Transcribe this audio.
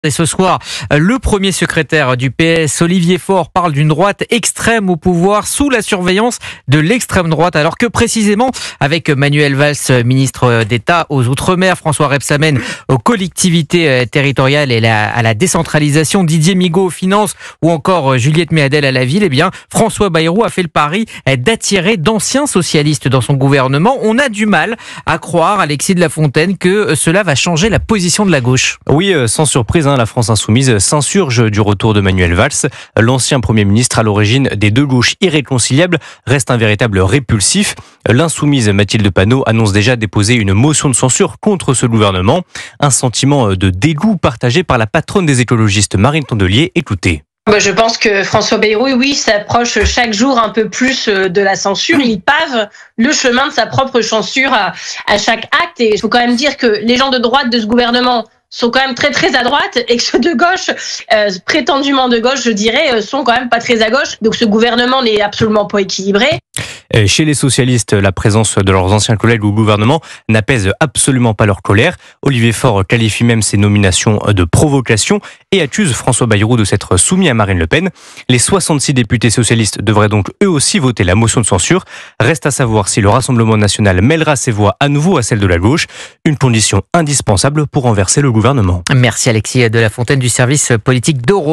Et ce soir, le premier secrétaire du PS, Olivier Faure, parle d'une droite extrême au pouvoir sous la surveillance de l'extrême droite. Alors que précisément, avec Manuel Valls, ministre d'État aux Outre-mer, François Rebsamen aux collectivités territoriales et à la décentralisation, Didier Migaud aux finances ou encore Juliette Méadel à la ville, eh bien, François Bayrou a fait le pari d'attirer d'anciens socialistes dans son gouvernement. On a du mal à croire, Alexis de la Fontaine, que cela va changer la position de la gauche. Oui, sans surprise, la France insoumise s'insurge du retour de Manuel Valls. L'ancien Premier ministre à l'origine des deux gauches irréconciliables reste un véritable répulsif. L'insoumise Mathilde Panot annonce déjà déposer une motion de censure contre ce gouvernement. Un sentiment de dégoût partagé par la patronne des écologistes Marine Tondelier. Écoutez. Je pense que François Bayrou, s'approche chaque jour un peu plus de la censure. Il pave le chemin de sa propre censure à chaque acte. Et il faut quand même dire que les gens de droite de ce gouvernement sont quand même très très à droite et que ceux de gauche, prétendument de gauche, je dirais, sont quand même pas très à gauche. Donc ce gouvernement n'est absolument pas équilibré. Chez les socialistes, la présence de leurs anciens collègues au gouvernement n'apaise absolument pas leur colère. Olivier Faure qualifie même ces nominations de provocation et accuse François Bayrou de s'être soumis à Marine Le Pen. Les 66 députés socialistes devraient donc eux aussi voter la motion de censure. Reste à savoir si le Rassemblement national mêlera ses voix à nouveau à celles de la gauche, une condition indispensable pour renverser le gouvernement. Merci Alexis de la Fontaine du service politique d'Europe.